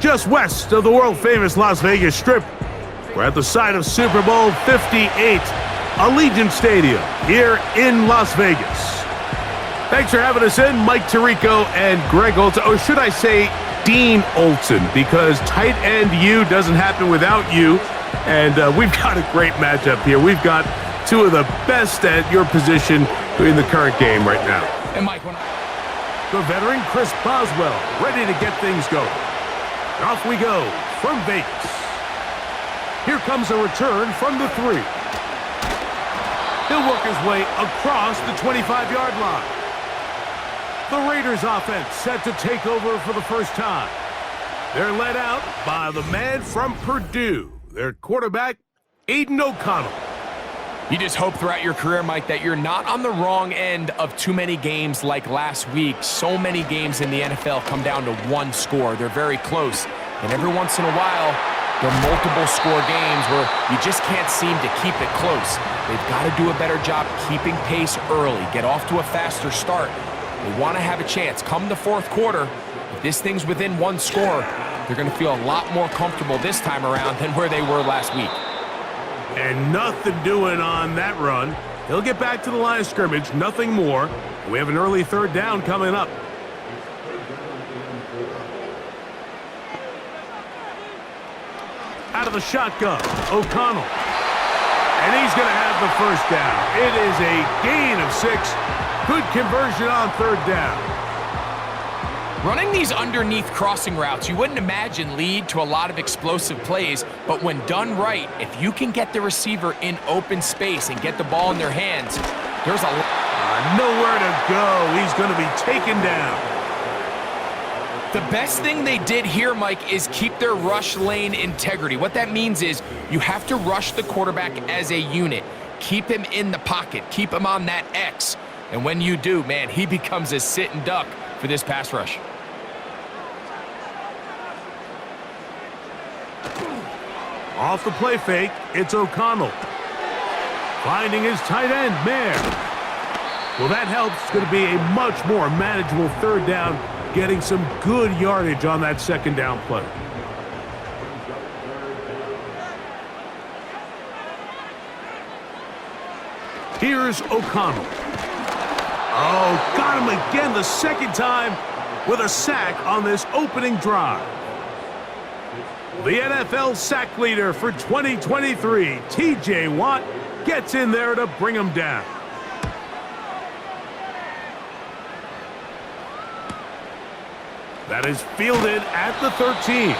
just west of the world-famous Las Vegas Strip. We're at the site of Super Bowl 58, Allegiant Stadium here in Las Vegas. Thanks for having us in, Mike Tirico and Greg Olson. Or should I say Dean Olson, because tight end U doesn't happen without you. And we've got a great matchup here. We've got two of the best at your position in the current game right now. And Mike, the veteran Chris Boswell ready to get things going. Off we go from Vegas. Here comes a return from the 3. He'll work his way across the 25-yard line. The Raiders offense set to take over for the first time. They're led out by the man from Purdue, their quarterback, Aiden O'Connell. You just hope throughout your career, Mike, that you're not on the wrong end of too many games like last week. So many games in the NFL come down to one score. They're very close. And every once in a while, there are multiple score games where you just can't seem to keep it close. They've got to do a better job keeping pace early, get off to a faster start. They want to have a chance. Come the fourth quarter, if this thing's within one score, they're going to feel a lot more comfortable this time around than where they were last week. And nothing doing on that run. He'll get back to the line of scrimmage, nothing more. We have an early third down coming up. Out of the shotgun, O'Connell. And he's going to have the first down. It is a gain of 6. Good conversion on third down. Running these underneath crossing routes, you wouldn't imagine lead to a lot of explosive plays, but when done right, if you can get the receiver in open space and get the ball in their hands, there's nowhere to go. He's going to be taken down. The best thing they did here, Mike, is keep their rush lane integrity. What that means is you have to rush the quarterback as a unit. Keep him in the pocket. Keep him on that X. And when you do, man, he becomes a sit and duck for this pass rush. Off the play fake, it's O'Connell. Finding his tight end, Mayer. Well, that helps. It's going to be a much more manageable third down, getting some good yardage on that second down play. Here's O'Connell. Oh, got him again the second time with a sack on this opening drive. The NFL sack leader for 2023, T.J. Watt, gets in there to bring him down. That is fielded at the 13.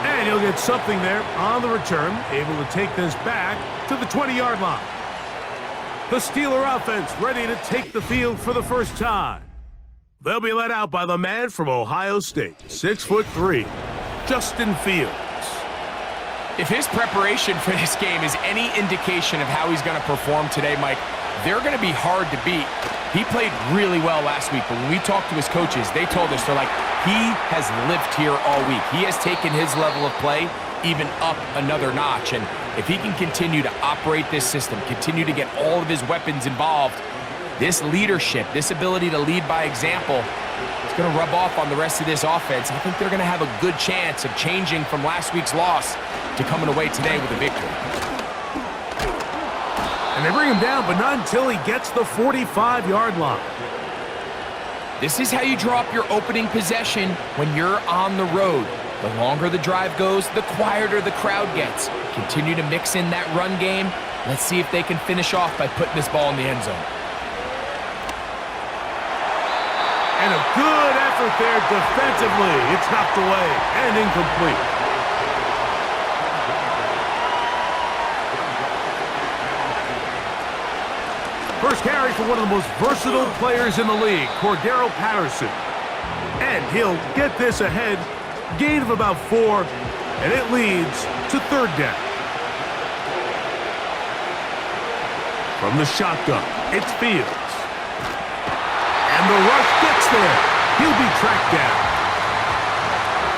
And he'll get something there on the return, able to take this back to the 20-yard line. The Steeler offense ready to take the field for the first time. They'll be led out by the man from Ohio State, 6'3", Justin Fields. If his preparation for this game is any indication of how he's going to perform today, Mike, they're going to be hard to beat. He played really well last week, but when we talked to his coaches, they told us, they're like, he has lived here all week. He has taken his level of play even up another notch. And if he can continue to operate this system, continue to get all of his weapons involved, this leadership, this ability to lead by example, it's going to rub off on the rest of this offense. I think they're going to have a good chance of changing from last week's loss to coming away today with a victory. And they bring him down, but not until he gets the 45-yard line. This is how you draw up your opening possession when you're on the road. The longer the drive goes, the quieter the crowd gets. Continue to mix in that run game. Let's see if they can finish off by putting this ball in the end zone. And a good effort there defensively. It's knocked away and incomplete. First carry for one of the most versatile players in the league, Cordero Patterson. And he'll get this ahead. Gain of about 4, and it leads to third down. From the shotgun, it's Fields. And the rush gets there. He'll be tracked down.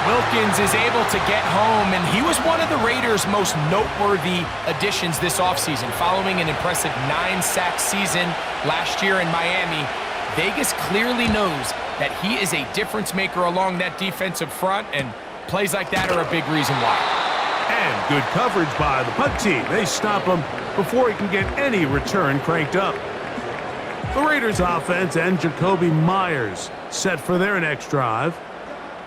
Wilkins is able to get home, and he was one of the Raiders' most noteworthy additions this offseason. Following an impressive 9-sack season last year in Miami, Vegas clearly knows that he is a difference maker along that defensive front, and Plays like that are a big reason why. And good coverage by the punt team. They stop him before he can get any return cranked up. The Raiders offense and Jacoby Myers set for their next drive.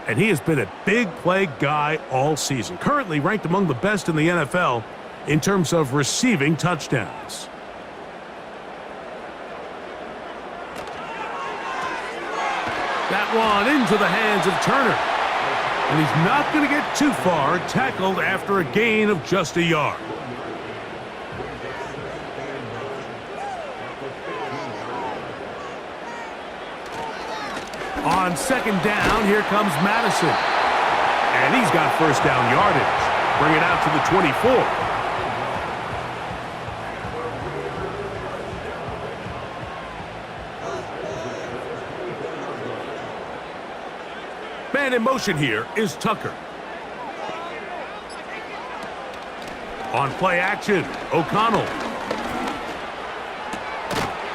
And he has been a big play guy all season. Currently ranked among the best in the NFL in terms of receiving touchdowns. That one into the hands of Turner. And he's not going to get too far, tackled after a gain of just a yard. On second down, here comes Madison. And he's got first down yardage. Bring it out to the 24. Man in motion here is Tucker. On play action, O'Connell.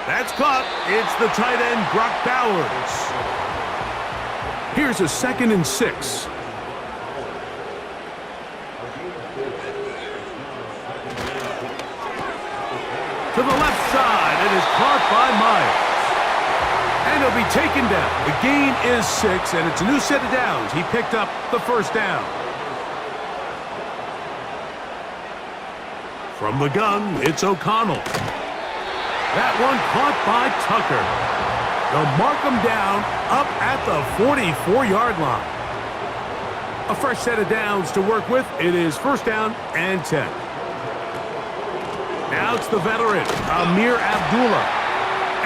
That's caught. It's the tight end, Brock Bowers. Here's a 2nd and 6. To the left side, it is caught by Myers. And he'll be taken down. The gain is 6, and it's a new set of downs. He picked up the first down. From the gun, it's O'Connell. That one caught by Tucker. They'll mark him down up at the 44-yard line. A fresh set of downs to work with. It is first down and 10. Now it's the veteran, Amir Abdullah.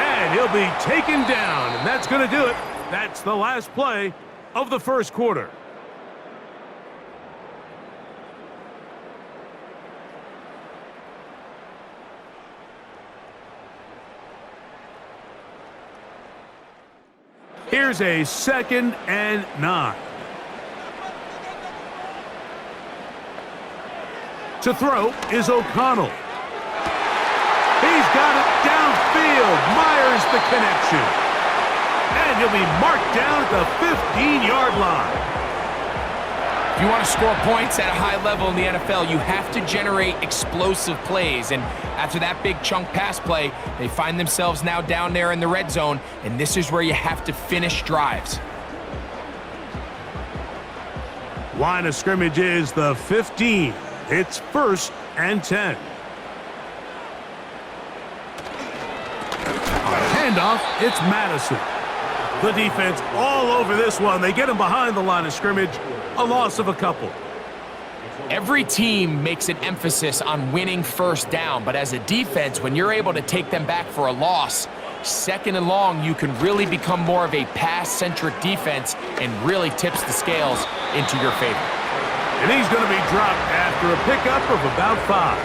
And he'll be taken down, and that's going to do it. That's the last play of the first quarter. Here's a 2nd and 9. To throw is O'Connell. He's got it downfield. Myers the connection. And he'll be marked down at the 15-yard line. If you want to score points at a high level in the NFL, you have to generate explosive plays. And after that big chunk pass play, they find themselves now down there in the red zone, and this is where you have to finish drives. Line of scrimmage is the 15. It's 1st and 10. Handoff, it's Madison. The defense all over this one. They get him behind the line of scrimmage. A loss of a couple. Every team makes an emphasis on winning first down, but as a defense, when you're able to take them back for a loss, 2nd and long, you can really become more of a pass-centric defense and really tips the scales into your favor. And he's going to be dropped after a pickup of about 5.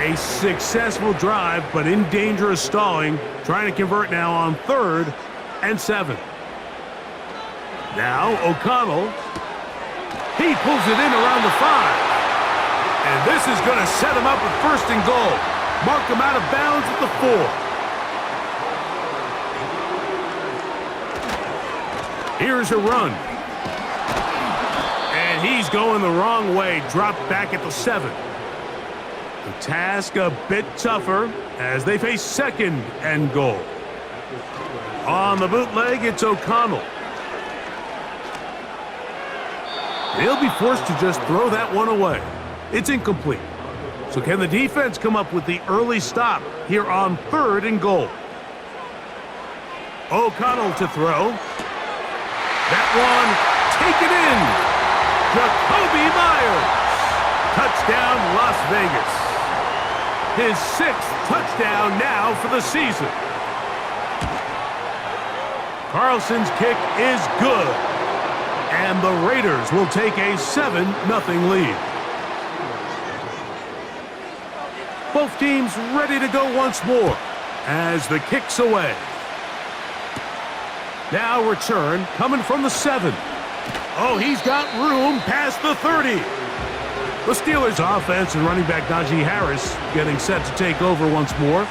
A successful drive, but in danger of stalling. Trying to convert now on 3rd and 7. Now O'Connell. He pulls it in around the 5. And this is going to set him up with 1st and goal. Mark him out of bounds at the 4. Here's a run. And he's going the wrong way. Dropped back at the 7. The task a bit tougher as they face 2nd and goal. On the bootleg, it's O'Connell. They'll be forced to just throw that one away. It's incomplete. So can the defense come up with the early stop here on 3rd and goal? O'Connell to throw. That one taken in. Jacoby Myers. Touchdown, Las Vegas. His 6th touchdown now for the season. Carlson's kick is good. And the Raiders will take a 7-0 lead. Both teams ready to go once more as the kick's away. Now return coming from the 7. Oh, he's got room past the 30. The Steelers offense and running back Najee Harris getting set to take over once more.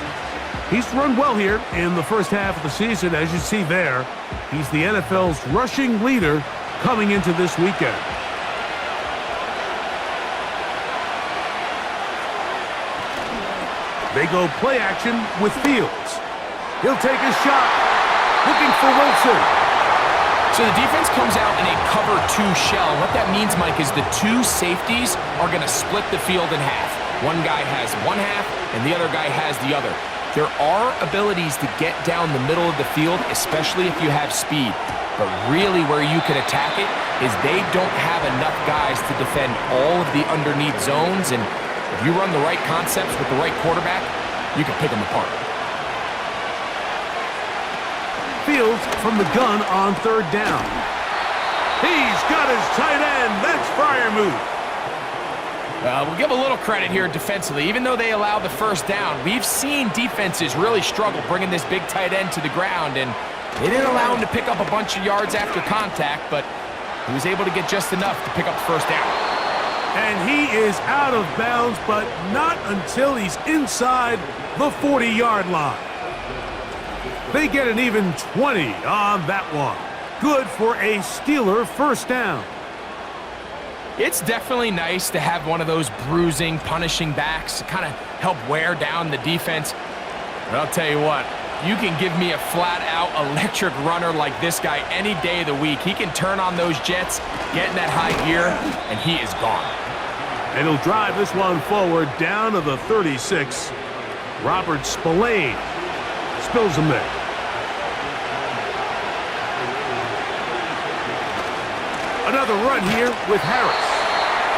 He's run well here in the first half of the season, as you see there. He's the NFL's rushing leader coming into this weekend. They go play action with Fields. He'll take a shot. Looking for Wilson. So the defense comes out in a cover 2 shell. What that means, Mike, is the 2 safeties are going to split the field in half. One guy has one half, and the other guy has the other. There are abilities to get down the middle of the field, especially if you have speed. But really where you can attack it is they don't have enough guys to defend all of the underneath zones, and if you run the right concepts with the right quarterback, you can pick them apart. Fields from the gun on 3rd down. He's got his tight end. That's Freiermuth. We'll give a little credit here defensively. Even though they allowed the 1st down, we've seen defenses really struggle bringing this big tight end to the ground, and they didn't allow him to pick up a bunch of yards after contact, but he was able to get just enough to pick up the 1st down. And he is out of bounds, but not until he's inside the 40-yard line. They get an even 20 on that one. Good for a Steeler 1st down. It's definitely nice to have one of those bruising, punishing backs to kind of help wear down the defense. But I'll tell you what, you can give me a flat-out electric runner like this guy any day of the week. He can turn on those jets, get in that high gear, and he is gone. And he'll drive this one forward down to the 36. Robert Spillane spills him there. Another run here with Harris.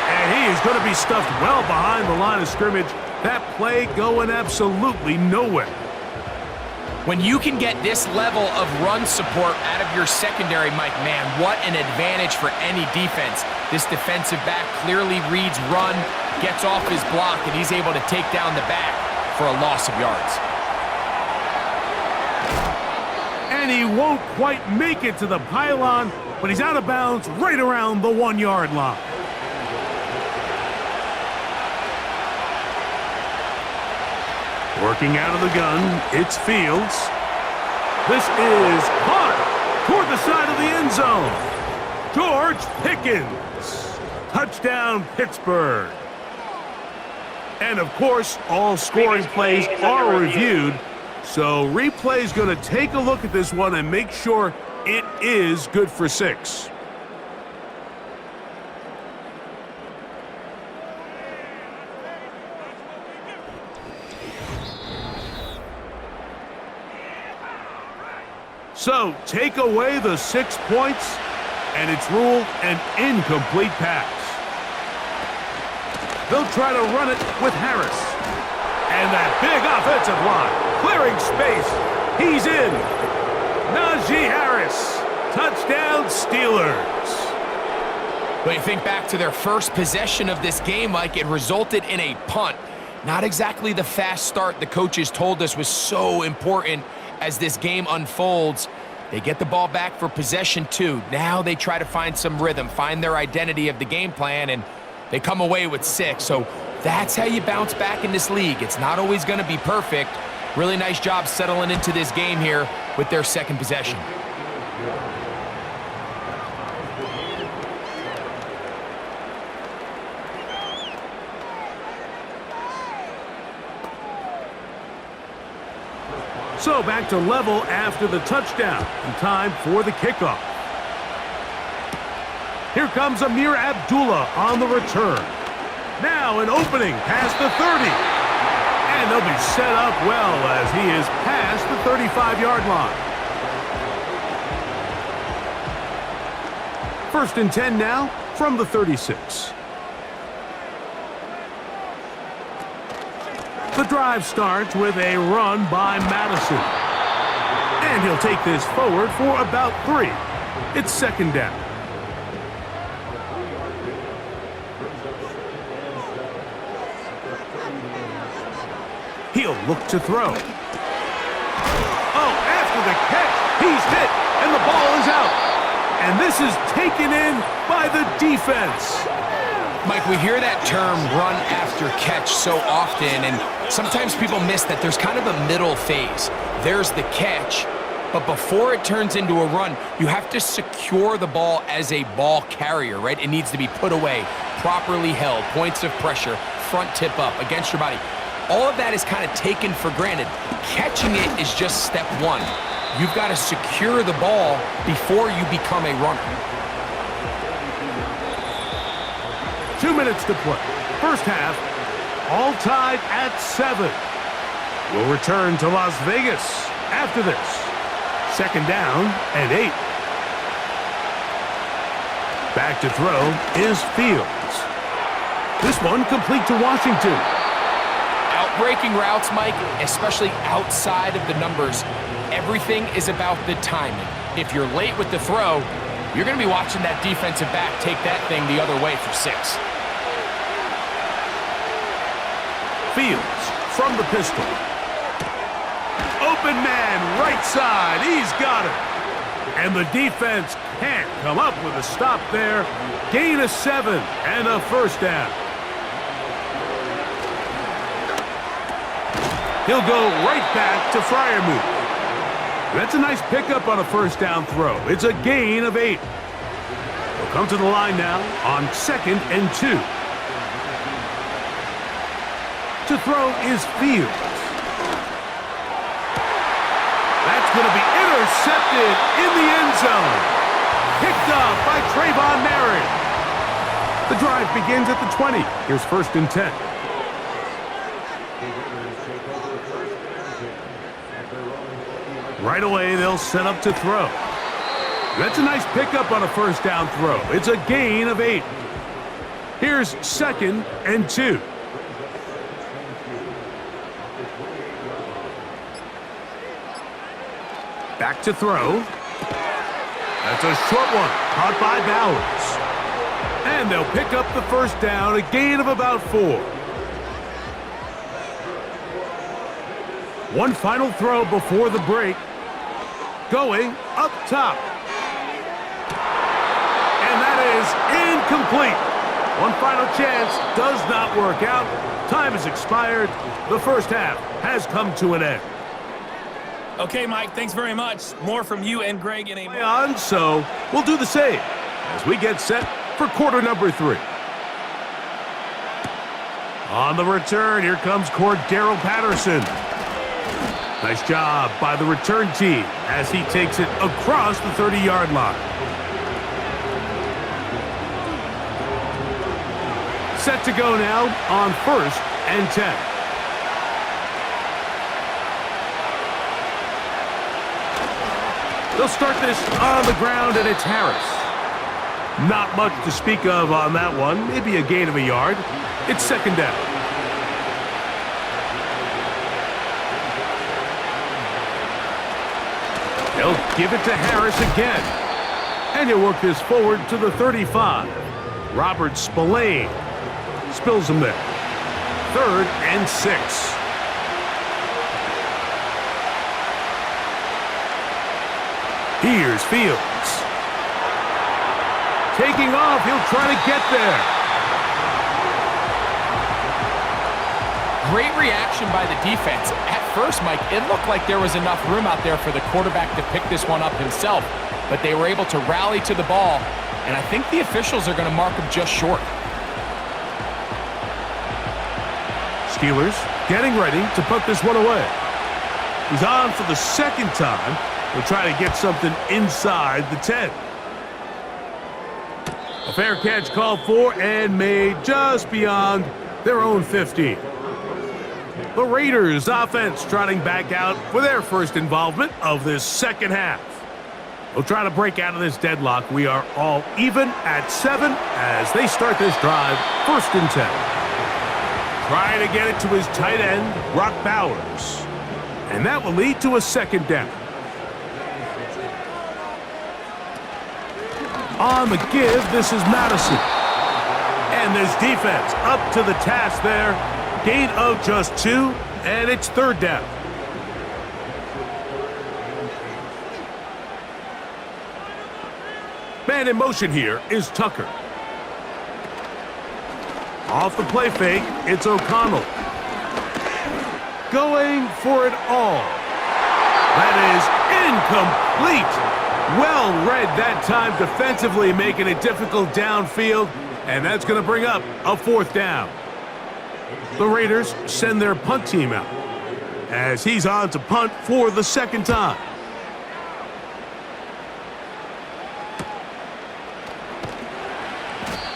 And he is going to be stuffed well behind the line of scrimmage. That play going absolutely nowhere. When you can get this level of run support out of your secondary, Mike, man, what an advantage for any defense. This defensive back clearly reads run, gets off his block, and he's able to take down the back for a loss of yards. And he won't quite make it to the pylon, but he's out of bounds right around the 1-yard line. Working out of the gun, it's Fields. This is caught toward the side of the end zone. George Pickens. Touchdown, Pittsburgh. And of course, all scoring plays are reviewed. So replay's going to take a look at this one and make sure it is good for 6. So take away the 6 points, and it's ruled an incomplete pass. They'll try to run it with Harris. And that big offensive line, clearing space. He's in. Najee Harris. Touchdown, Steelers. When you think back to their first possession of this game, Mike, it resulted in a punt. Not exactly the fast start the coaches told us was so important as this game unfolds. They get the ball back for possession 2. Now they try to find some rhythm, find their identity of the game plan, and they come away with 6. So that's how you bounce back in this league. It's not always going to be perfect. Really nice job settling into this game here with their second possession. So back to level after the touchdown, and time for the kickoff. Here comes Amir Abdullah on the return. Now an opening past the 30. And they'll be set up well as he is past the 35-yard line. 1st and 10 now from the 36. The drive starts with a run by Madison. And he'll take this forward for about 3. It's 2nd down. He'll look to throw. Oh, after the catch, he's hit, and the ball is out. And this is taken in by the defense. Mike, we hear that term run after catch so often, and sometimes people miss that there's kind of a middle phase. There's the catch, but before it turns into a run, you have to secure the ball as a ball carrier, right? It needs to be put away, properly held, points of pressure, front tip up against your body. All of that is kind of taken for granted. Catching it is just step one. You've got to secure the ball before you become a runner. 2 minutes to play. First half, all tied at 7. We'll return to Las Vegas after this. Second down and 8. Back to throw is Fields. This one complete to Washington. Breaking routes, Mike, especially outside of the numbers, everything is about the timing. If you're late with the throw, you're going to be watching that defensive back take that thing the other way for 6. Fields from the pistol. Open man, right side. He's got it. And the defense can't come up with a stop there. Gain of 7 and a first down. He'll go right back to Freiermuth. That's a nice pickup on a first down throw. It's a gain of 8. He'll come to the line now on 2nd and 2. To throw is Fields. That's going to be intercepted in the end zone. Picked up by Trayvon Merritt. The drive begins at the 20. Here's 1st and 10. Right away, they'll set up to throw. That's a nice pickup on a first down throw. It's a gain of 8. Here's 2nd and 2. Back to throw. That's a short one, caught by Bowers. And they'll pick up the first down, a gain of about 4. One final throw before the break. Going up top. And that is incomplete. One final chance does not work out. Time has expired. The first half has come to an end. Okay, Mike, thanks very much. More from you and Greg in a Play on, so we'll do the same as we get set for quarter number 3. On the return, here comes Cordero Patterson. Nice job by the return team as he takes it across the 30-yard line. Set to go now on 1st and 10. They'll start this on the ground, and it's Harris. Not much to speak of on that one. Maybe a gain of a yard. It's 2nd down. They'll give it to Harris again. And he'll work this forward to the 35. Robert Spillane spills him there. 3rd and 6. Here's Fields. Taking off, he'll try to get there. Great reaction by the defense. At first, Mike, it looked like there was enough room out there for the quarterback to pick this one up himself, but they were able to rally to the ball, and I think the officials are going to mark him just short. Steelers getting ready to put this one away. He's on for the 2nd time. He'll try to get something inside the 10. A fair catch called for and made just beyond their own 15. The Raiders offense trotting back out for their first involvement of this second half. They'll try to break out of this deadlock. We are all even at 7 as they start this drive, 1st and 10. Trying to get it to his tight end, Brock Bowers. And that will lead to a 2nd down. On the give, this is Madison. And this defense up to the task there. Gain of just 2, and it's 3rd down. Man in motion here is Tucker. Off the play fake, it's O'Connell. Going for it all. That is incomplete. Well read that time defensively, making it difficult downfield, and that's going to bring up a 4th down. The Raiders send their punt team out as he's on to punt for the 2nd time.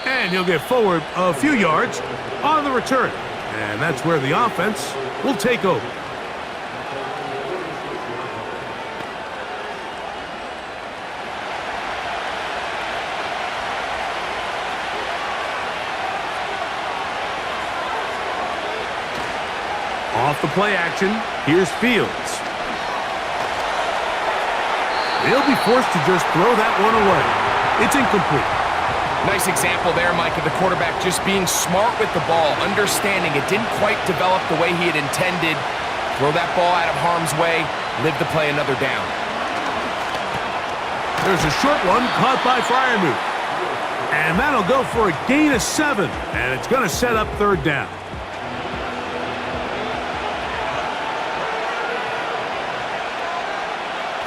And he'll get forward a few yards on the return. And that's where the offense will take over. Off the play action, here's Fields. He'll be forced to just throw that one away. It's incomplete. Nice example there, Mike, of the quarterback just being smart with the ball, understanding it didn't quite develop the way he had intended. Throw that ball out of harm's way, live to play another down. There's a short one caught by Freiermuth. And that'll go for a gain of 7, and it's going to set up 3rd down.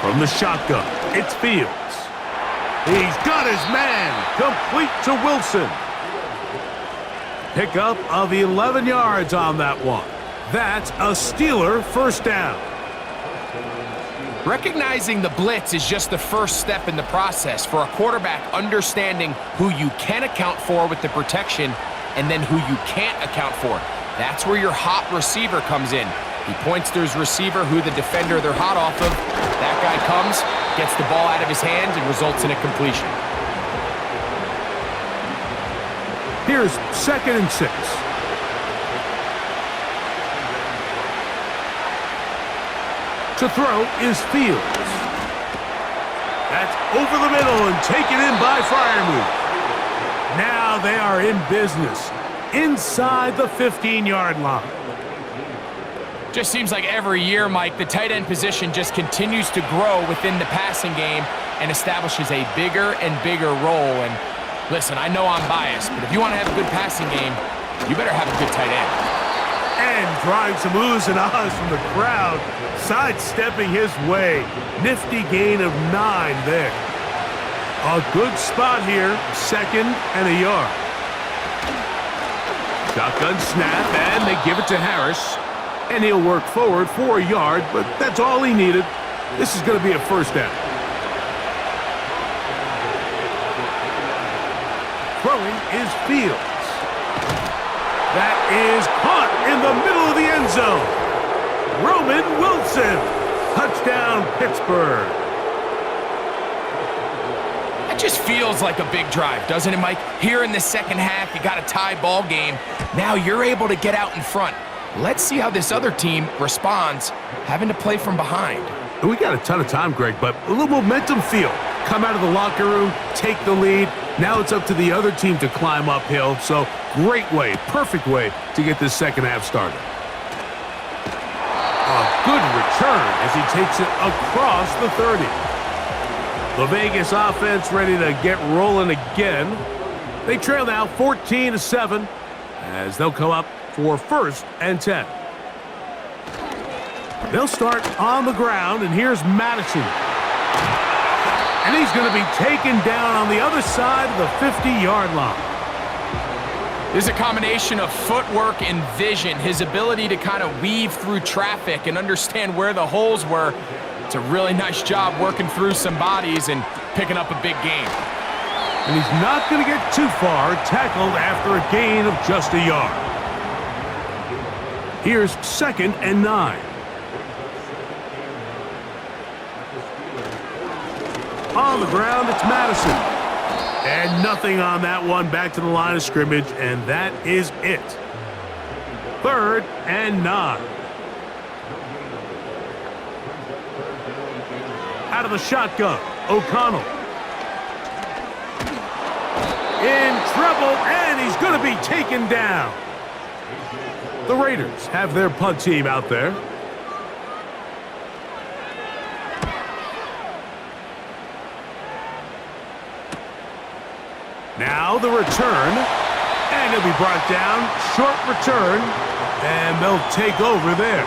From the shotgun, it's Fields. He's got his man, complete to Wilson. Pickup of 11 yards on that one. That's a Steeler 1st down. Recognizing the blitz is just the first step in the process for a quarterback, understanding who you can account for with the protection and then who you can't account for. That's where your hot receiver comes in. He points to his receiver, who the defender they're hot off of. That guy comes, gets the ball out of his hands, and results in a completion. Here's 2nd and 6. To throw is Fields. That's over the middle and taken in by Freiermuth. Now they are in business inside the 15-yard line. Just seems like every year, Mike, the tight end position just continues to grow within the passing game and establishes a bigger and bigger role. And listen, I know I'm biased, but if you want to have a good passing game, you better have a good tight end. And drawing some oohs and ahs from the crowd, sidestepping his way. Nifty gain of 9 there. A good spot here, 2nd and a yard. Shotgun snap, and they give it to Harris. And he'll work forward for a yard, but that's all he needed. This is going to be a 1st down. Throwing is Fields. That is caught in the middle of the end zone. Roman Wilson. Touchdown, Pittsburgh. That just feels like a big drive, doesn't it, Mike? Here in the 2nd half, you got a tie ball game. Now you're able to get out in front. Let's see how this other team responds, having to play from behind. We got a ton of time, Greg, but a little momentum feel. Come out of the locker room, take the lead. Now it's up to the other team to climb uphill. So great way, perfect way to get this 2nd half started. A good return as he takes it across the 30. The Vegas offense ready to get rolling again. They trail now 14-7 as they'll come up for 1st and 10. They'll start on the ground, and here's Madison. And he's going to be taken down on the other side of the 50-yard line. There's a combination of footwork and vision, his ability to kind of weave through traffic and understand where the holes were. It's a really nice job working through some bodies and picking up a big gain. And he's not going to get too far, tackled after a gain of just a yard. Here's 2nd and 9. On the ground, it's Madison. And nothing on that one, back to the line of scrimmage, and that is it. 3rd and 9. Out of the shotgun, O'Connell. In trouble, and he's going to be taken down. The Raiders have their punt team out there. Now the return, and he'll be brought down. Short return, and they'll take over there.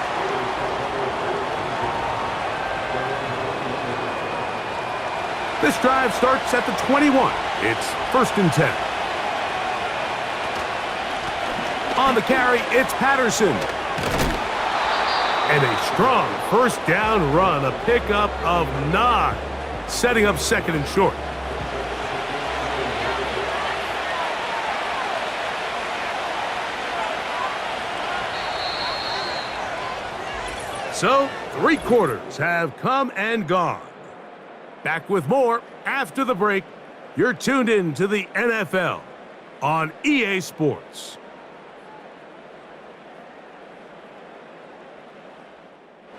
This drive starts at the 21. It's 1st and 10. On the carry, it's Patterson. And a strong first down run, a pickup of 9, setting up 2nd and short. So, 3 quarters have come and gone. Back with more after the break. You're tuned in to the NFL on EA Sports.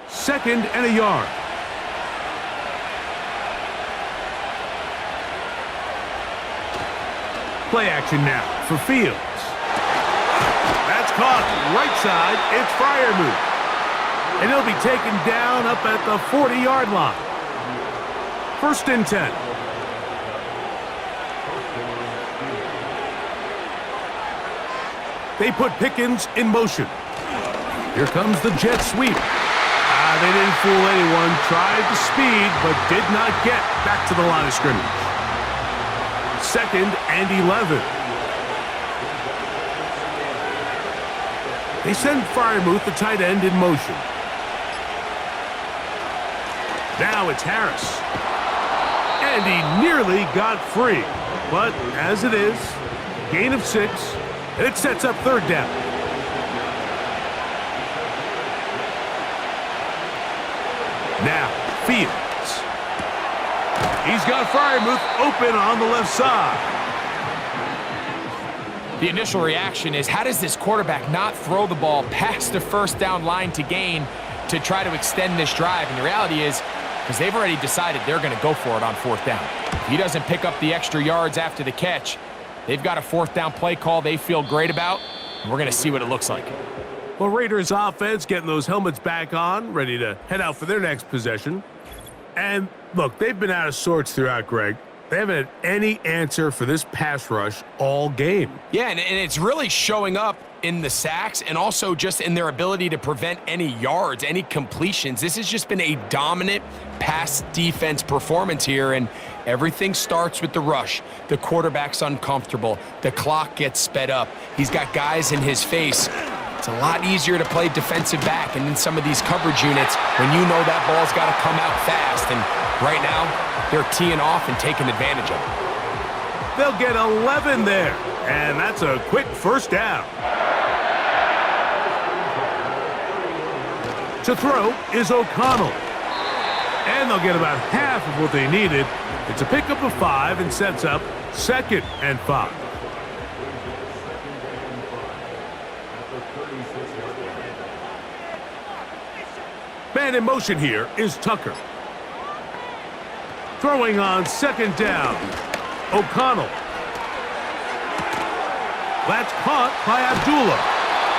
Second and a yard. Play action now for Fields. That's caught right side. It's Freiermuth. And he'll be taken down up at the 40-yard line. 1st and 10. They put Pickens in motion. Here comes the jet sweep. They didn't fool anyone. Tried the speed, but did not get back to the line of scrimmage. 2nd and 11. They send Freiermuth, the tight end, in motion. Now it's Harris. And he nearly got free. But as it is, gain of 6, and it sets up 3rd down. Now, Fields. He's got Freiermuth open on the left side. The initial reaction is, how does this quarterback not throw the ball past the 1st down line to gain to try to extend this drive? And the reality is, because they've already decided they're going to go for it on 4th down. If he doesn't pick up the extra yards after the catch, they've got a 4th down play call they feel great about, and we're going to see what it looks like. Well, Raiders offense getting those helmets back on, ready to head out for their next possession. And look, they've been out of sorts throughout, Greg. They haven't had any answer for this pass rush all game. Yeah, and it's really showing up in the sacks and also just in their ability to prevent any yards, any completions. This has just been a dominant pass defense performance here, and everything starts with the rush. The quarterback's uncomfortable. The clock gets sped up. He's got guys in his face. It's a lot easier to play defensive back and in some of these coverage units when you know that ball's got to come out fast. And right now, they're teeing off and taking advantage of it. They'll get 11 there, and that's a quick 1st down. To throw is O'Connell. And they'll get about half of what they needed. It's a pickup of 5 and sets up 2nd and 5. Man in motion here is Tucker. Throwing on 2nd down. O'Connell. That's caught by Abdullah.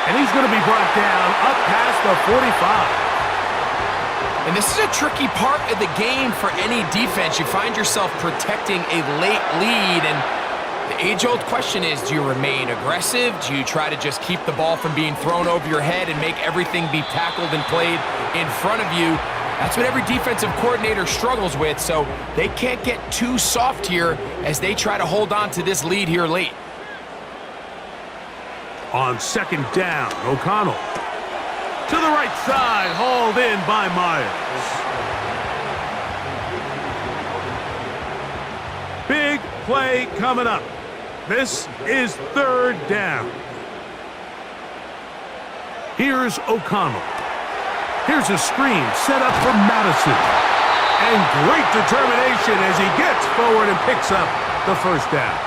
And he's going to be brought down up past the 45. And this is a tricky part of the game for any defense. You find yourself protecting a late lead, and the age-old question is, do you remain aggressive? Do you try to just keep the ball from being thrown over your head and make everything be tackled and played in front of you? That's what every defensive coordinator struggles with, so they can't get too soft here as they try to hold on to this lead here late. On 2nd down, O'Connell. To the right side, hauled in by Myers. Big play coming up. This is 3rd down. Here's O'Connell. Here's a screen set up for Madison. And great determination as he gets forward and picks up the 1st down.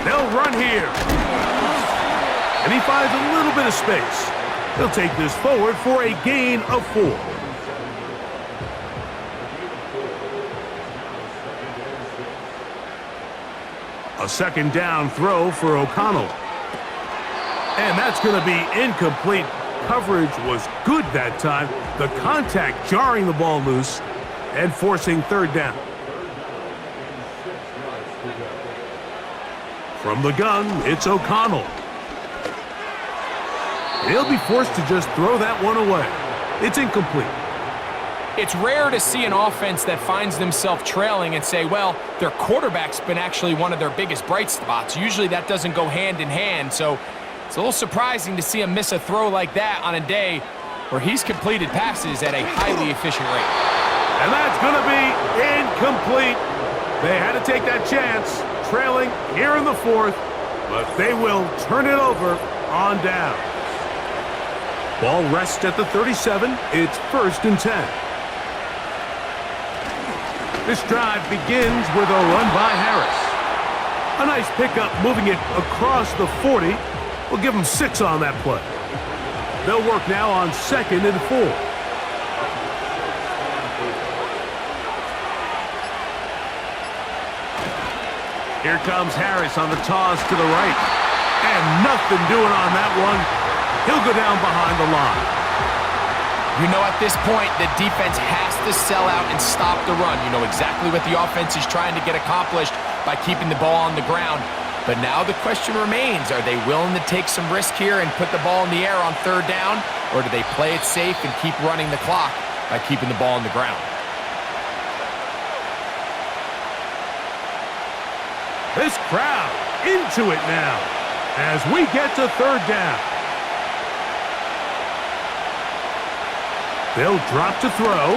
They'll run here. And he finds a little bit of space. He'll take this forward for a gain of 4. A 2nd down throw for O'Connell. And that's going to be incomplete. Coverage was good that time. The contact jarring the ball loose and forcing 3rd down. From the gun, it's O'Connell. He'll be forced to just throw that one away. It's incomplete. It's rare to see an offense that finds themselves trailing and say, well, their quarterback's been actually one of their biggest bright spots. Usually that doesn't go hand in hand, so it's a little surprising to see him miss a throw like that on a day where he's completed passes at a highly efficient rate. And that's going to be incomplete. They had to take that chance, trailing here in the fourth, but they will turn it over on down. Ball rests at the 37. It's 1st and 10. This drive begins with a run by Harris. A nice pickup moving it across the 40. We'll give them 6 on that play. They'll work now on 2nd and 4. Here comes Harris on the toss to the right. And nothing doing on that one. He'll go down behind the line. You know at this point, the defense has to sell out and stop the run. You know exactly what the offense is trying to get accomplished by keeping the ball on the ground. But now the question remains, are they willing to take some risk here and put the ball in the air on 3rd down? Or do they play it safe and keep running the clock by keeping the ball on the ground? This crowd into it now as we get to 3rd down. They'll drop to throw.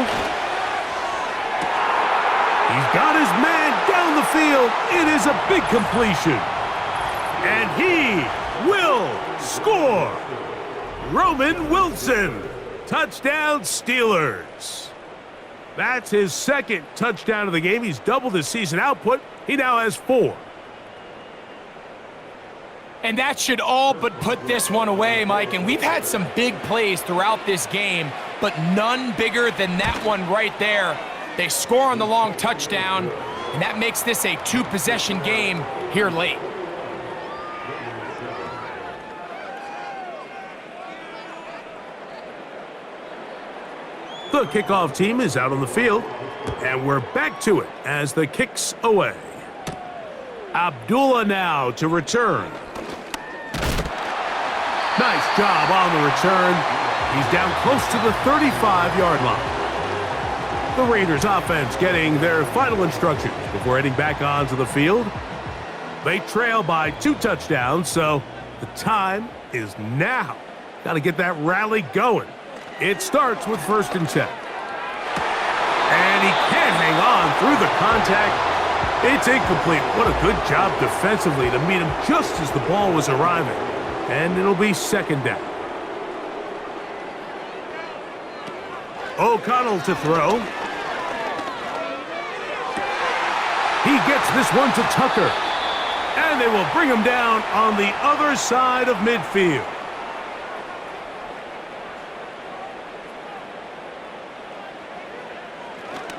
He's got his man down the field. It is a big completion. And he will score. Roman Wilson. Touchdown, Steelers. That's his 2nd touchdown of the game. He's doubled his season output. He now has 4. And that should all but put this one away, Mike. And we've had some big plays throughout this game, but none bigger than that one right there. They score on the long touchdown, and that makes this a 2-possession game here late. The kickoff team is out on the field, and we're back to it as the kick's away. Abdullah now to return. Nice job on the return. He's down close to the 35-yard line. The Raiders offense getting their final instructions before heading back onto the field. They trail by 2 touchdowns, so the time is now. Got to get that rally going. It starts with 1st and 10. And he can't hang on through the contact. It's incomplete. What a good job defensively to meet him just as the ball was arriving. And it'll be 2nd down. O'Connell to throw. He gets this one to Tucker. And they will bring him down on the other side of midfield.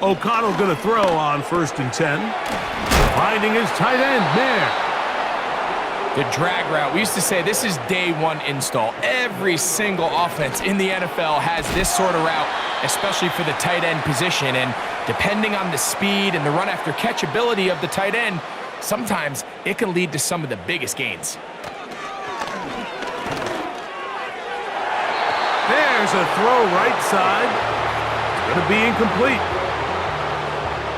O'Connell going to throw on 1st and 10. Finding his tight end there. The drag route. We used to say this is day 1 install. Every single offense in the NFL has this sort of route, especially for the tight end position. And depending on the speed and the run after catch ability of the tight end, sometimes it can lead to some of the biggest gains. There's a throw right side. It's going to be incomplete.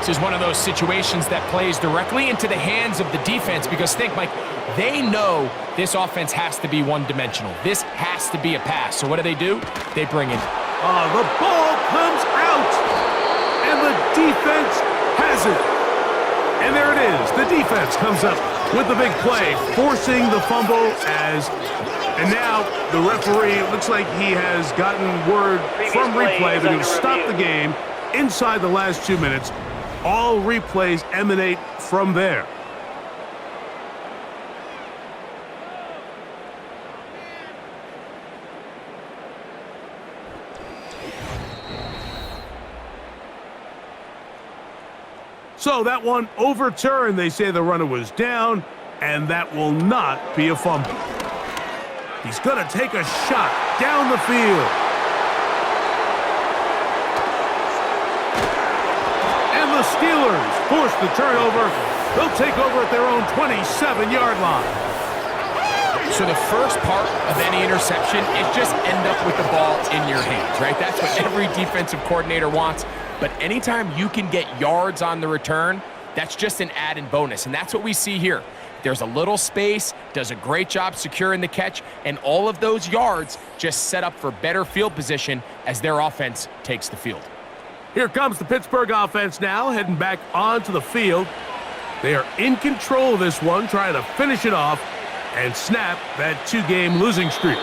This is one of those situations that plays directly into the hands of the defense because think, Mike, they know this offense has to be one-dimensional. This has to be a pass. So what do? They bring it. The ball comes out, and the defense has it. And there it is. The defense comes up with the big play, forcing the fumble and now the referee, looks like he has gotten word from replay that he'll stop the game inside the last 2 minutes. All replays emanate from there. So that one overturned. They say the runner was down, and that will not be a fumble. He's going to take a shot down the field. And the Steelers force the turnover. They'll take over at their own 27-yard line. So the first part of any interception is just end up with the ball in your hands, right? That's what every defensive coordinator wants. But anytime you can get yards on the return, that's just an added bonus. And that's what we see here. There's a little space, does a great job securing the catch, and all of those yards just set up for better field position as their offense takes the field. Here comes the Pittsburgh offense now, heading back onto the field. They are in control of this one, trying to finish it off and snap that 2-game losing streak.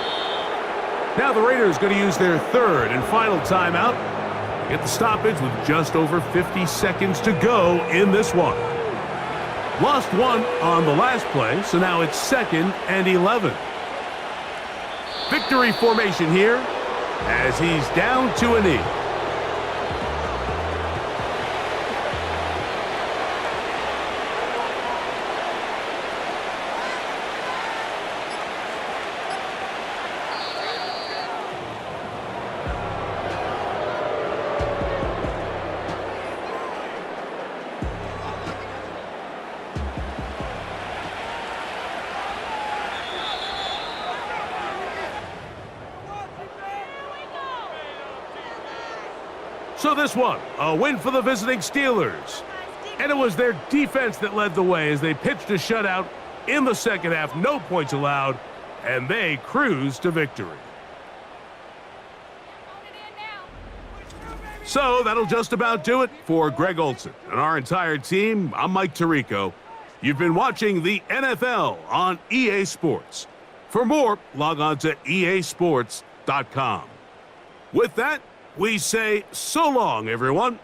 Now the Raiders going to use their third and final timeout. Get the stoppage with just over 50 seconds to go in this one. Lost one on the last play, so now it's 2nd and 11. Victory formation here as he's down to a knee. So this one, a win for the visiting Steelers. And it was their defense that led the way as they pitched a shutout in the second half. No points allowed, and they cruised to victory. So that'll just about do it for Greg Olson and our entire team. I'm Mike Tirico. You've been watching the NFL on EA Sports. For more, log on to easports.com. With that, we say so long, everyone.